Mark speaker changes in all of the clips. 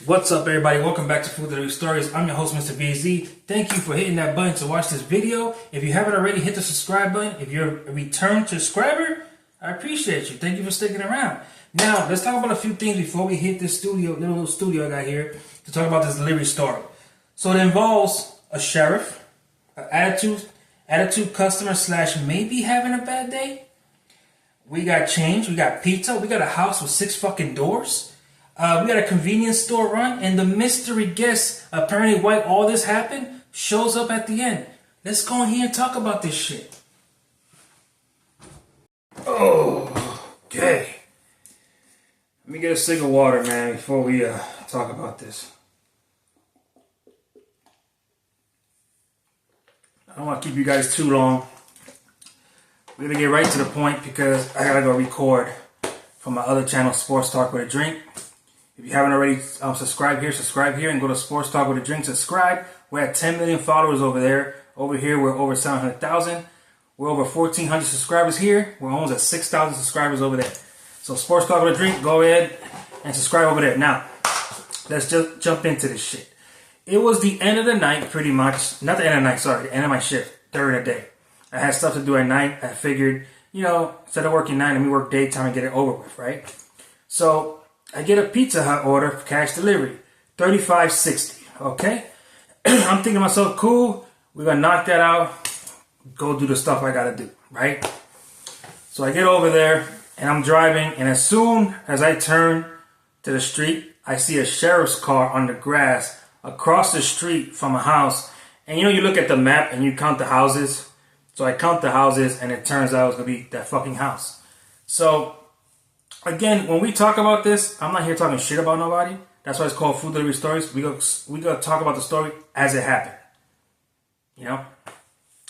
Speaker 1: What's up, everybody? Welcome back to Food Delivery Stories. I'm your host, Mr. BZ. Thank you for hitting that button to watch this video. If you haven't already, hit the subscribe button. If you're a return subscriber, I appreciate you. Thank you for sticking around. Now, let's talk about a few things before we hit this little studio I got here to talk about this delivery story. So it involves a sheriff, an attitude customer / maybe having a bad day. We got change, we got pizza, we got a house with 6 fucking doors. We got a convenience store run, and the mystery guest, apparently why all this happened, shows up at the end. Let's go in here and talk about this shit. Oh, okay. Let me get a sip of water, man, before we talk about this. I don't want to keep you guys too long. We're going to get right to the point because I got to go record from my other channel, Sports Talk with a Drink. If you haven't already subscribe here and go to Sports Talk with a Drink, subscribe. We're at 10 million followers over there. Over here, we're over 700,000. We're over 1,400 subscribers here. We're almost at 6,000 subscribers over there. So Sports Talk with a Drink, go ahead and subscribe over there. Now, let's just jump into this shit. It was the end of the night, pretty much. Not the end of the night, sorry. The end of my shift during the day. I had stuff to do at night. I figured, instead of working night, let me work daytime and get it over with, right? So I get a Pizza Hut order for cash delivery, $35.60. Okay, I'm thinking to myself, cool. We're gonna knock that out. Go do the stuff I gotta do, right? So I get over there and I'm driving, and as soon as I turn to the street, I see a sheriff's car on the grass across the street from a house. And you look at the map and you count the houses. So I count the houses, and it turns out it's gonna be that fucking house. So again, when we talk about this, I'm not here talking shit about nobody. That's why it's called Food Delivery Stories. We gotta talk about the story as it happened.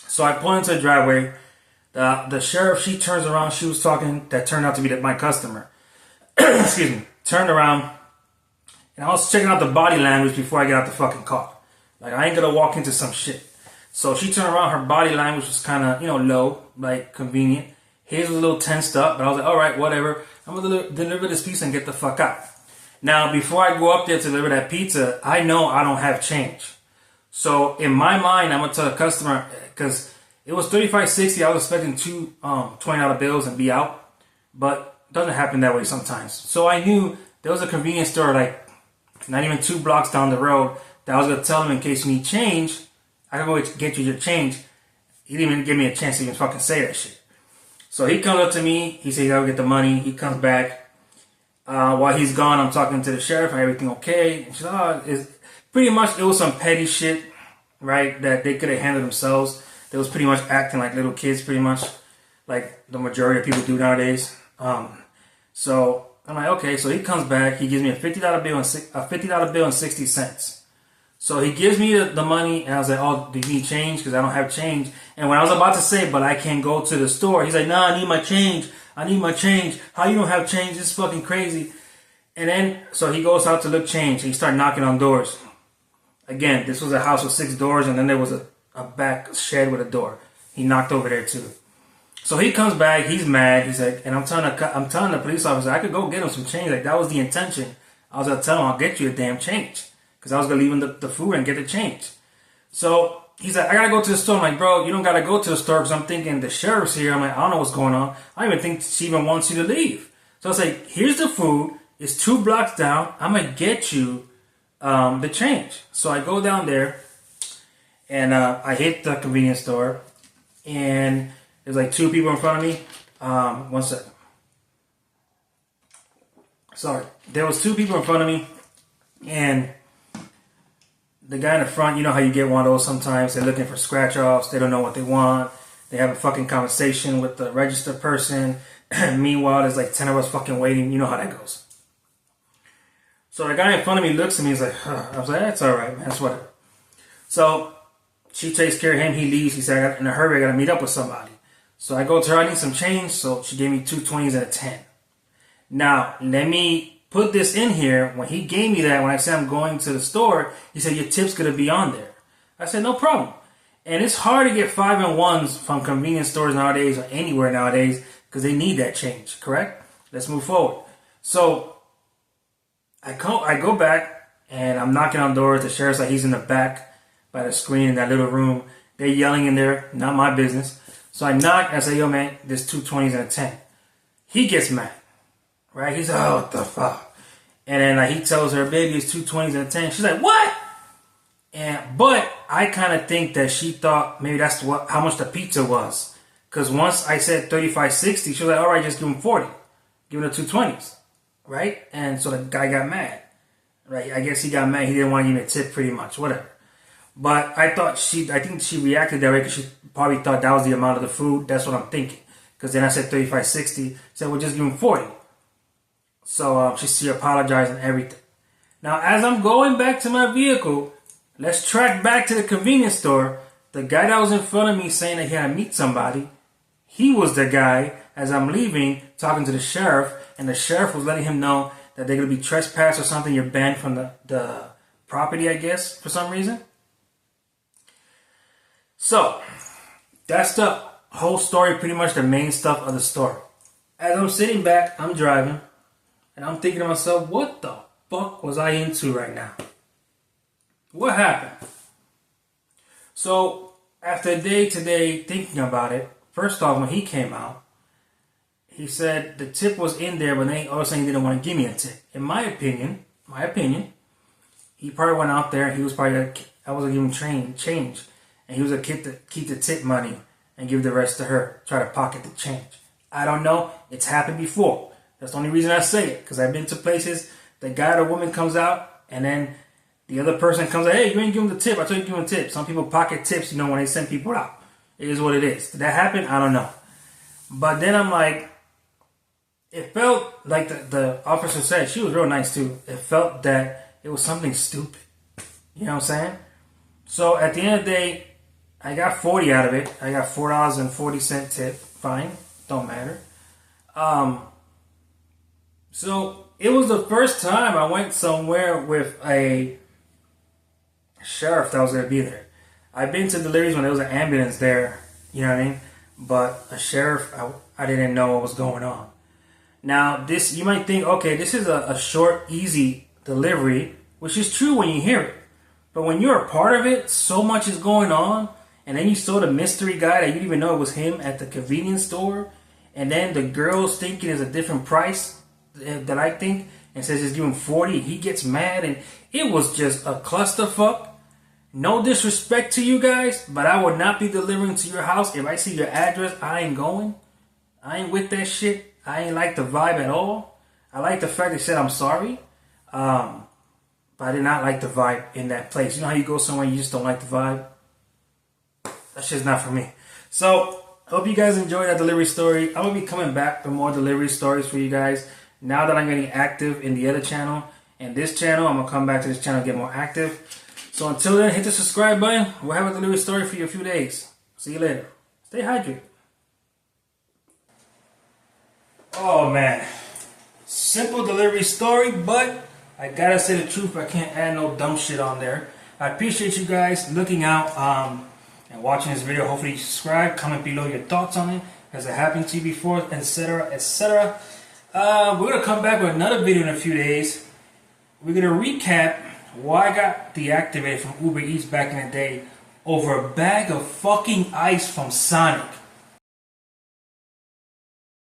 Speaker 1: So I pull into the driveway. The sheriff, she turns around. She was talking. That turned out to be my customer. Excuse me. Turned around, and I was checking out the body language before I get out the fucking car. Like, I ain't gonna walk into some shit. So she turned around. Her body language was kind of low, like convenient. His was a little tensed up, but I was like, all right, whatever. I'm going to deliver this pizza and get the fuck out. Now, before I go up there to deliver that pizza, I know I don't have change. So, in my mind, I'm going to tell the customer, because it was $35.60. I was expecting two $20 bills and be out. But it doesn't happen that way sometimes. So, I knew there was a convenience store, like, not even 2 blocks down the road, that I was going to tell him, in case you need change, I can go get you your change. He didn't even give me a chance to even fucking say that shit. So he comes up to me. He says, I'll get the money. He comes back. While he's gone, I'm talking to the sheriff. Everything okay? And she's like, pretty much, it was some petty shit, right, that they could have handled themselves. They was pretty much acting like little kids, pretty much, like the majority of people do nowadays. So I'm like, okay. So he comes back. He gives me a $50 bill and 60 cents. So he gives me the money, and I was like, oh, do you need change? Because I don't have change. And when I was about to say, but I can't go to the store, he's like, nah, I need my change. I need my change. How you don't have change? This is fucking crazy. And then, so he goes out to look change. He started knocking on doors. Again, this was a house with 6 doors, and then there was a back shed with a door. He knocked over there too. So he comes back. He's mad. He's like, and I'm telling the police officer, I could go get him some change. Like, that was the intention. I was gonna tell him, I'll get you a damn change. Because I was going to leave him the food and get the change. So he's like, I got to go to the store. I'm like, bro, you don't got to go to the store because I'm thinking the sheriff's here. I'm like, I don't know what's going on. I don't even think she even wants you to leave. So I was like, here's the food. It's 2 blocks down. I'm going to get you the change. So I go down there and I hit the convenience store. And there's like 2 people in front of me. One second. Sorry. There was 2 people in front of me. And the guy in the front, you know how you get one of those sometimes. They're looking for scratch-offs. They don't know what they want. They have a fucking conversation with the registered person. Meanwhile, there's like 10 of us fucking waiting. You know how that goes. So the guy in front of me looks at me. He's like, huh. I was like, that's all right, man. That's whatever. So she takes care of him. He leaves. He said, in a hurry, I got to meet up with somebody. So I go to her. I need some change. So she gave me 2 20s and a 10. Now, let me put this in here. When he gave me that, when I said I'm going to the store, he said, your tip's going to be on there. I said, no problem. And it's hard to get 5 and 1s from convenience stores nowadays or anywhere nowadays because they need that change, correct? Let's move forward. So I go back And I'm knocking on doors. The sheriff's like, he's in the back by the screen in that little room. They're yelling in there. Not my business. So I knock and I say, yo, man, there's 220s and a 10. He gets mad. Right? He's like, oh, what the fuck? And then he tells her, baby, it's 220s and a 10. She's like, what? But I kind of think that she thought maybe that's how much the pizza was. Because once I said 35.60, she was like, all right, just give him 40. Give him the 220s. Right? And so the guy got mad. Right? I guess he got mad. He didn't want to give me a tip pretty much. Whatever. But I think she reacted that way because she probably thought that was the amount of the food. That's what I'm thinking. Because then I said 35.60. Said, well, just give him 40. So she apologized and everything. Now, as I'm going back to my vehicle, let's track back to the convenience store. The guy that was in front of me saying that he had to meet somebody, he was the guy, as I'm leaving, talking to the sheriff. And the sheriff was letting him know that they're going to be trespassed or something. You're banned from the property, I guess, for some reason. So, that's the whole story, pretty much the main stuff of the story. As I'm sitting back, I'm driving, and I'm thinking to myself, what the fuck was I into right now? What happened? So, after a day today thinking about it, first off, when he came out, he said the tip was in there, but they all saying he didn't want to give me a tip. In my opinion, he probably went out there, he was probably, I was going to give him change. And he was going to keep the tip money and give the rest to her. Try to pocket the change. I don't know. It's happened before. That's the only reason I say it. Because I've been to places, the guy or woman comes out, and then the other person comes out, hey, you ain't give him the tip. I told you to give him a tip. Some people pocket tips, when they send people out. It is what it is. Did that happen? I don't know. But then I'm like, it felt like the officer said, she was real nice too. It felt that it was something stupid. You know what I'm saying? So at the end of the day, I got 40 out of it. I got $4.40 tip. Fine. Don't matter. So it was the first time I went somewhere with a sheriff that was going to be there. I've been to deliveries when there was an ambulance there. You know what I mean? But a sheriff, I didn't know what was going on. Now, this, you might think, okay, this is a short, easy delivery, which is true when you hear it. But when you're a part of it, so much is going on. And then you saw the mystery guy that you didn't even know it was him at the convenience store. And then the girl's thinking it's a different price that I think. And says he's giving 40. He gets mad. And it was just a clusterfuck. No disrespect to you guys. But I would not be delivering to your house. If I see your address, I ain't going. I ain't with that shit. I ain't like the vibe at all. I like the fact they said I'm sorry. But I did not like the vibe in that place. You know how you go somewhere and you just don't like the vibe? That shit's not for me. So, hope you guys enjoyed that delivery story. I'm going to be coming back for more delivery stories for you guys. Now that I'm getting active in the other channel and this channel, I'm going to come back to this channel and get more active. So until then, hit the subscribe button. We'll have a delivery story for you in a few days. See you later. Stay hydrated. Oh, man. Simple delivery story, but I gotta say the truth. I can't add no dumb shit on there. I appreciate you guys looking out and watching this video. Hopefully you subscribe, comment below your thoughts on it. Has it happened to you before, etc., etc. We're going to come back with another video in a few days. We're going to recap why I got deactivated from Uber Eats back in the day over a bag of fucking ice from Sonic.